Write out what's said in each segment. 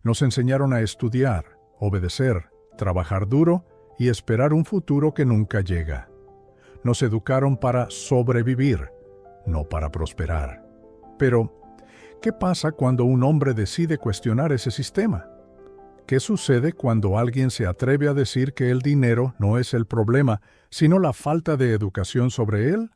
Nos enseñaron a estudiar, obedecer, trabajar duro y esperar un futuro que nunca llega. Nos educaron para sobrevivir, no para prosperar. Pero, ¿qué pasa cuando un hombre decide cuestionar ese sistema? ¿Qué sucede cuando alguien se atreve a decir que el dinero no es el problema, sino la falta de educación sobre él?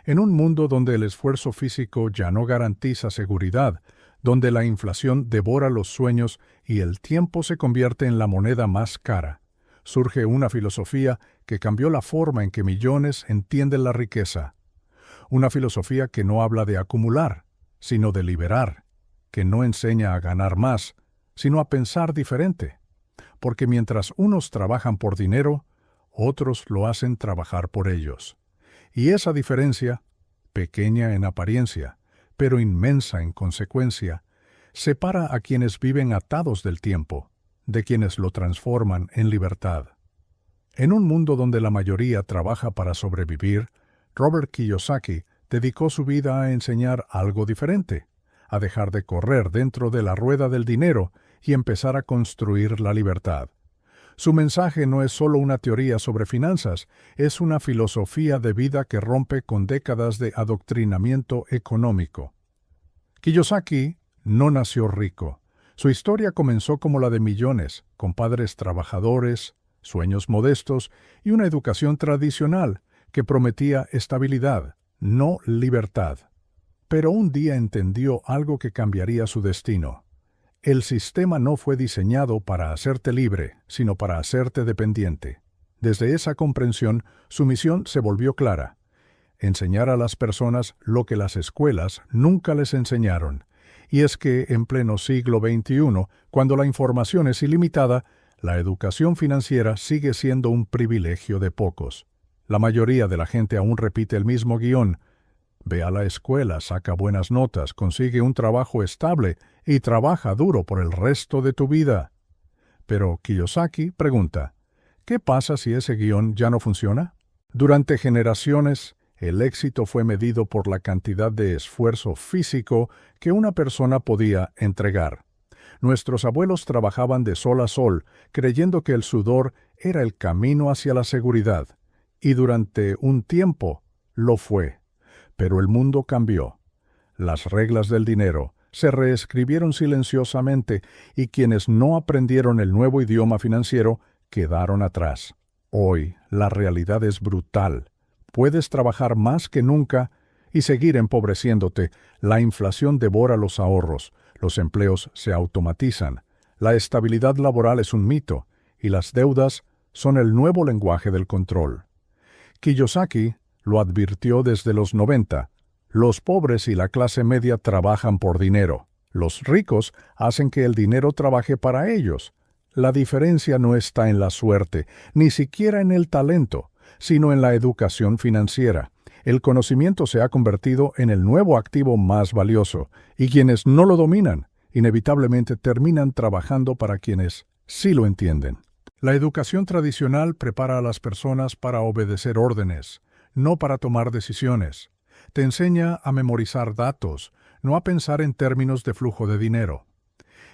En un mundo donde el esfuerzo físico ya no garantiza seguridad, donde la inflación devora los sueños y el tiempo se convierte en la moneda más cara, surge una filosofía que cambió la forma en que millones entienden la riqueza. Una filosofía que no habla de acumular, sino de liberar, que no enseña a ganar más, sino a pensar diferente. Porque mientras unos trabajan por dinero, otros lo hacen trabajar por ellos. Y esa diferencia, pequeña en apariencia, pero inmensa en consecuencia, separa a quienes viven atados del tiempo, de quienes lo transforman en libertad. En un mundo donde la mayoría trabaja para sobrevivir, Robert Kiyosaki dedicó su vida a enseñar algo diferente, a dejar de correr dentro de la rueda del dinero y empezar a construir la libertad. Su mensaje no es solo una teoría sobre finanzas, es una filosofía de vida que rompe con décadas de adoctrinamiento económico. Kiyosaki no nació rico. Su historia comenzó como la de millones, con padres trabajadores, sueños modestos y una educación tradicional que prometía estabilidad, no libertad. Pero un día entendió algo que cambiaría su destino. El sistema no fue diseñado para hacerte libre, sino para hacerte dependiente. Desde esa comprensión, su misión se volvió clara: enseñar a las personas lo que las escuelas nunca les enseñaron. Y es que en pleno siglo XXI, cuando la información es ilimitada, la educación financiera sigue siendo un privilegio de pocos. La mayoría de la gente aún repite el mismo guión: ve a la escuela, saca buenas notas, consigue un trabajo estable y trabaja duro por el resto de tu vida. Pero Kiyosaki pregunta, ¿qué pasa si ese guión ya no funciona? Durante generaciones, el éxito fue medido por la cantidad de esfuerzo físico que una persona podía entregar. Nuestros abuelos trabajaban de sol a sol, creyendo que el sudor era el camino hacia la seguridad, y durante un tiempo lo fue. Pero el mundo cambió. Las reglas del dinero se reescribieron silenciosamente y quienes no aprendieron el nuevo idioma financiero quedaron atrás. Hoy la realidad es brutal. Puedes trabajar más que nunca y seguir empobreciéndote. La inflación devora los ahorros, los empleos se automatizan, la estabilidad laboral es un mito y las deudas son el nuevo lenguaje del control. Kiyosaki lo advirtió desde los 90. Los pobres y la clase media trabajan por dinero. Los ricos hacen que el dinero trabaje para ellos. La diferencia no está en la suerte, ni siquiera en el talento, sino en la educación financiera. El conocimiento se ha convertido en el nuevo activo más valioso, y quienes no lo dominan, inevitablemente terminan trabajando para quienes sí lo entienden. La educación tradicional prepara a las personas para obedecer órdenes, no para tomar decisiones. Te enseña a memorizar datos, no a pensar en términos de flujo de dinero.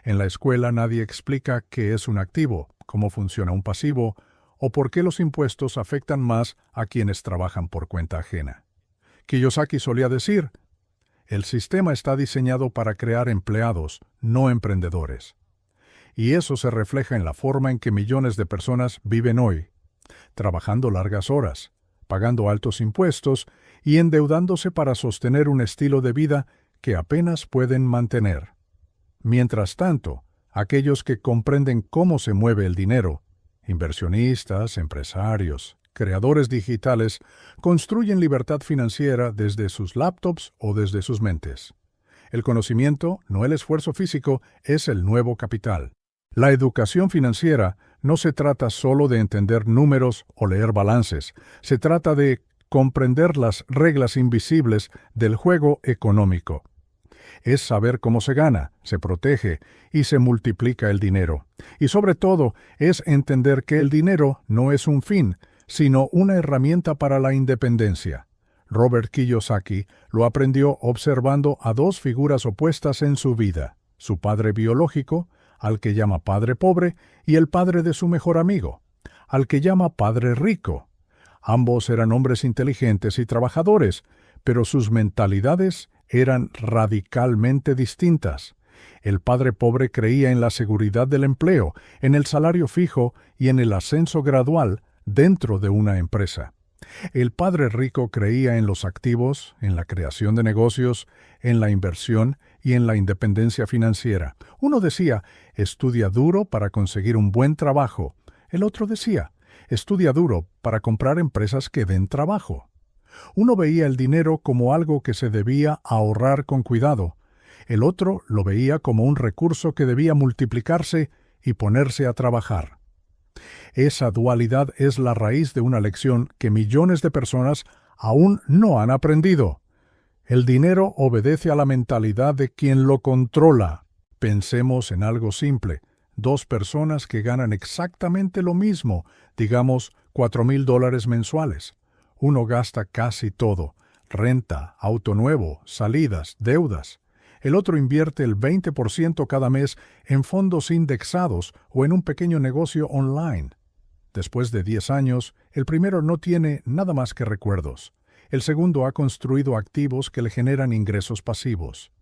En la escuela nadie explica qué es un activo, cómo funciona un pasivo, o por qué los impuestos afectan más a quienes trabajan por cuenta ajena. Kiyosaki solía decir, el sistema está diseñado para crear empleados, no emprendedores. Y eso se refleja en la forma en que millones de personas viven hoy, trabajando largas horas, pagando altos impuestos y endeudándose para sostener un estilo de vida que apenas pueden mantener. Mientras tanto, aquellos que comprenden cómo se mueve el dinero, inversionistas, empresarios, creadores digitales, construyen libertad financiera desde sus laptops o desde sus mentes. El conocimiento, no el esfuerzo físico, es el nuevo capital. La educación financiera no se trata solo de entender números o leer balances, se trata de comprender las reglas invisibles del juego económico. Es saber cómo se gana, se protege y se multiplica el dinero. Y sobre todo, es entender que el dinero no es un fin, sino una herramienta para la independencia. Robert Kiyosaki lo aprendió observando a dos figuras opuestas en su vida, su padre biológico, al que llama padre pobre y el padre de su mejor amigo, al que llama padre rico. Ambos eran hombres inteligentes y trabajadores, pero sus mentalidades eran radicalmente distintas. El padre pobre creía en la seguridad del empleo, en el salario fijo y en el ascenso gradual dentro de una empresa. El padre rico creía en los activos, en la creación de negocios, en la inversión y en la independencia financiera. Uno decía, estudia duro para conseguir un buen trabajo. El otro decía, estudia duro para comprar empresas que den trabajo. Uno veía el dinero como algo que se debía ahorrar con cuidado. El otro lo veía como un recurso que debía multiplicarse y ponerse a trabajar. Esa dualidad es la raíz de una lección que millones de personas aún no han aprendido. El dinero obedece a la mentalidad de quien lo controla. Pensemos en algo simple. Dos personas que ganan exactamente lo mismo, digamos $4,000 mensuales. Uno gasta casi todo: renta, auto nuevo, salidas, deudas. El otro invierte el 20% cada mes en fondos indexados o en un pequeño negocio online. Después de 10 años, el primero no tiene nada más que recuerdos. El segundo ha construido activos que le generan ingresos pasivos.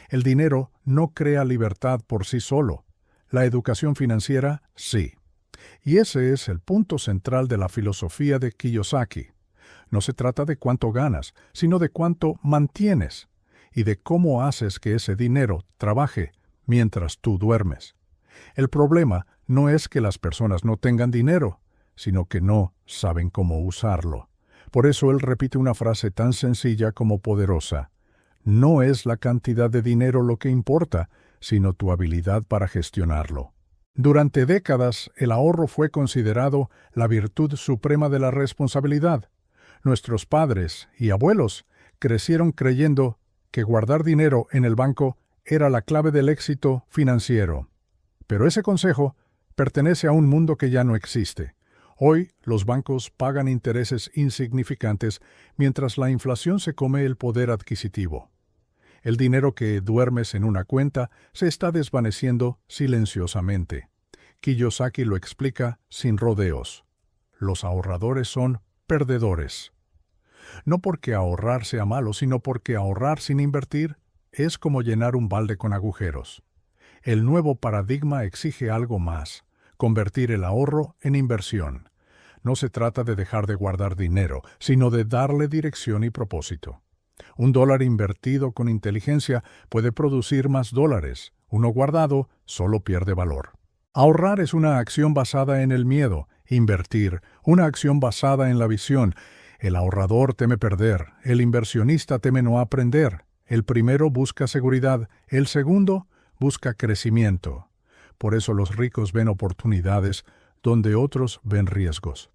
El dinero no crea libertad por sí solo. La educación financiera, sí. Y ese es el punto central de la filosofía de Kiyosaki. No se trata de cuánto ganas, sino de cuánto mantienes y de cómo haces que ese dinero trabaje mientras tú duermes. El problema no es que las personas no tengan dinero, sino que no saben cómo usarlo. Por eso él repite una frase tan sencilla como poderosa. No es la cantidad de dinero lo que importa, sino tu habilidad para gestionarlo. Durante décadas, el ahorro fue considerado la virtud suprema de la responsabilidad. Nuestros padres y abuelos crecieron creyendo que guardar dinero en el banco era la clave del éxito financiero. Pero ese consejo pertenece a un mundo que ya no existe. Hoy los bancos pagan intereses insignificantes mientras la inflación se come el poder adquisitivo. El dinero que duermes en una cuenta se está desvaneciendo silenciosamente. Kiyosaki lo explica sin rodeos. Los ahorradores son perdedores. No porque ahorrar sea malo, sino porque ahorrar sin invertir es como llenar un balde con agujeros. El nuevo paradigma exige algo más: convertir el ahorro en inversión. No se trata de dejar de guardar dinero, sino de darle dirección y propósito. $1 invertido con inteligencia puede producir más dólares. Uno guardado solo pierde valor. Ahorrar es una acción basada en el miedo. Invertir, una acción basada en la visión. El ahorrador teme perder. El inversionista teme no aprender. El primero busca seguridad. El segundo busca crecimiento. Por eso los ricos ven oportunidades donde otros ven riesgos.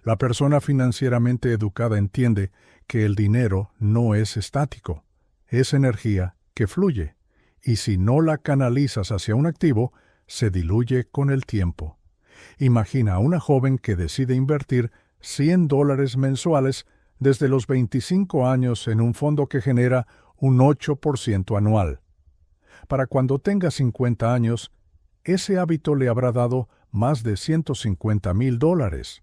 La persona financieramente educada entiende que el dinero no es estático, es energía que fluye, y si no la canalizas hacia un activo, se diluye con el tiempo. Imagina a una joven que decide invertir $100 mensuales desde los 25 años en un fondo que genera un 8% anual. Para cuando tenga 50 años, ese hábito le habrá dado más de $150,000.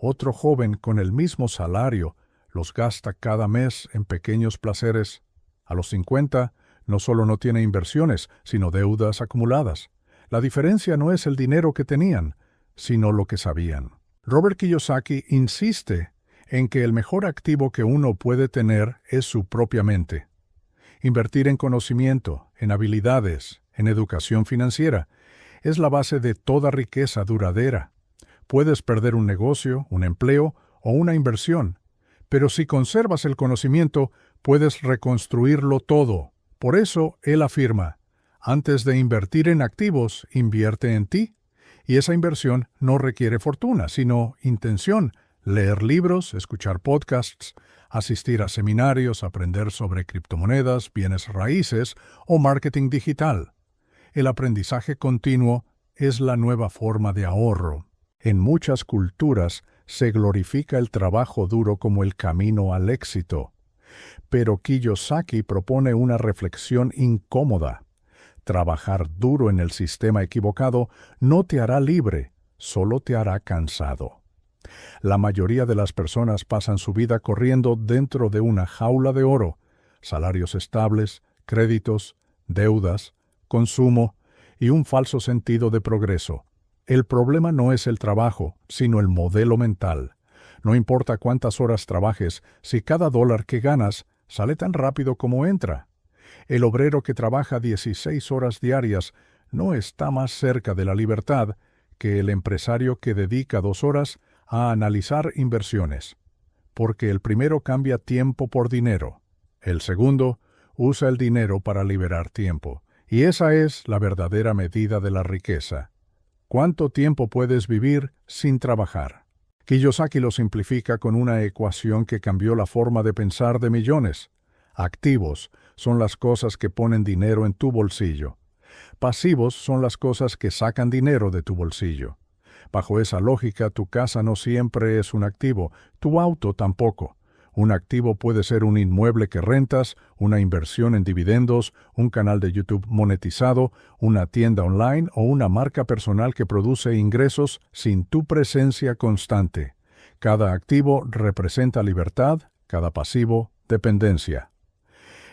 Otro joven con el mismo salario los gasta cada mes en pequeños placeres. A los 50, no solo no tiene inversiones, sino deudas acumuladas. La diferencia no es el dinero que tenían, sino lo que sabían. Robert Kiyosaki insiste en que el mejor activo que uno puede tener es su propia mente. Invertir en conocimiento, en habilidades, en educación financiera, es la base de toda riqueza duradera. Puedes perder un negocio, un empleo o una inversión, pero si conservas el conocimiento, puedes reconstruirlo todo. Por eso, él afirma, antes de invertir en activos, invierte en ti. Y esa inversión no requiere fortuna, sino intención: leer libros, escuchar podcasts, asistir a seminarios, aprender sobre criptomonedas, bienes raíces o marketing digital. El aprendizaje continuo es la nueva forma de ahorro. En muchas culturas se glorifica el trabajo duro como el camino al éxito. Pero Kiyosaki propone una reflexión incómoda. Trabajar duro en el sistema equivocado no te hará libre, solo te hará cansado. La mayoría de las personas pasan su vida corriendo dentro de una jaula de oro: salarios estables, créditos, deudas, consumo y un falso sentido de progreso. El problema no es el trabajo, sino el modelo mental. No importa cuántas horas trabajes, si cada dólar que ganas sale tan rápido como entra. El obrero que trabaja 16 horas diarias no está más cerca de la libertad que el empresario que dedica 2 horas a analizar inversiones. Porque el primero cambia tiempo por dinero. El segundo usa el dinero para liberar tiempo. Y esa es la verdadera medida de la riqueza. ¿Cuánto tiempo puedes vivir sin trabajar? Kiyosaki lo simplifica con una ecuación que cambió la forma de pensar de millones. Activos son las cosas que ponen dinero en tu bolsillo. Pasivos son las cosas que sacan dinero de tu bolsillo. Bajo esa lógica, tu casa no siempre es un activo, tu auto tampoco. Un activo puede ser un inmueble que rentas, una inversión en dividendos, un canal de YouTube monetizado, una tienda online o una marca personal que produce ingresos sin tu presencia constante. Cada activo representa libertad, cada pasivo, dependencia.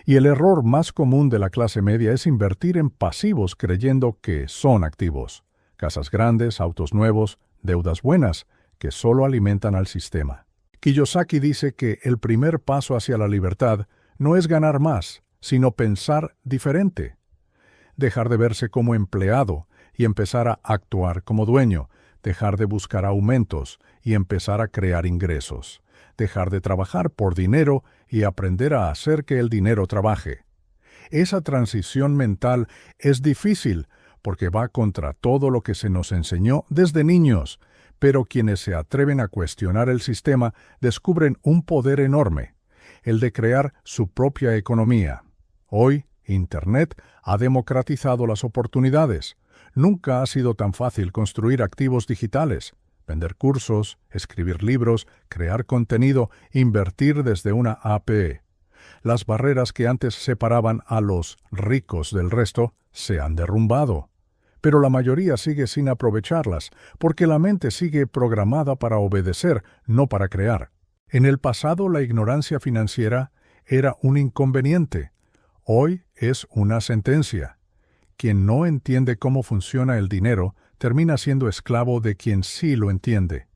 Y el error más común de la clase media es invertir en pasivos creyendo que son activos. Casas grandes, autos nuevos, deudas buenas, que solo alimentan al sistema. Kiyosaki dice que el primer paso hacia la libertad no es ganar más, sino pensar diferente. Dejar de verse como empleado y empezar a actuar como dueño. Dejar de buscar aumentos y empezar a crear ingresos. Dejar de trabajar por dinero y aprender a hacer que el dinero trabaje. Esa transición mental es difícil porque va contra todo lo que se nos enseñó desde niños, pero quienes se atreven a cuestionar el sistema descubren un poder enorme, el de crear su propia economía. Hoy, Internet ha democratizado las oportunidades. Nunca ha sido tan fácil construir activos digitales, vender cursos, escribir libros, crear contenido, invertir desde una APE. Las barreras que antes separaban a los ricos del resto se han derrumbado. Pero la mayoría sigue sin aprovecharlas, porque la mente sigue programada para obedecer, no para crear. En el pasado, la ignorancia financiera era un inconveniente. Hoy es una sentencia. Quien no entiende cómo funciona el dinero termina siendo esclavo de quien sí lo entiende.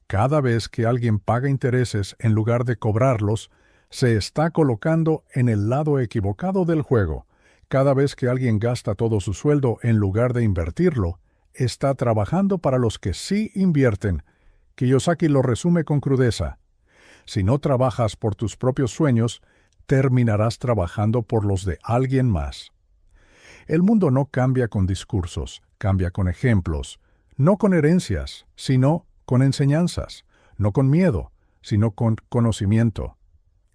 Cada vez que alguien paga intereses en lugar de cobrarlos, se está colocando en el lado equivocado del juego. Cada vez que alguien gasta todo su sueldo en lugar de invertirlo, está trabajando para los que sí invierten. Kiyosaki lo resume con crudeza. Si no trabajas por tus propios sueños, terminarás trabajando por los de alguien más. El mundo no cambia con discursos, cambia con ejemplos, no con herencias, sino con enseñanzas, no con miedo, sino con conocimiento.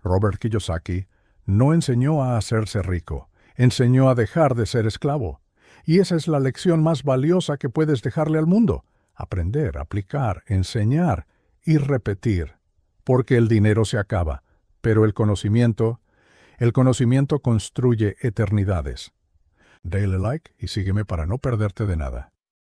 Robert Kiyosaki no enseñó a hacerse rico, enseñó a dejar de ser esclavo. Y esa es la lección más valiosa que puedes dejarle al mundo: aprender, aplicar, enseñar y repetir. Porque el dinero se acaba, pero el conocimiento construye eternidades. Dale like y sígueme para no perderte de nada.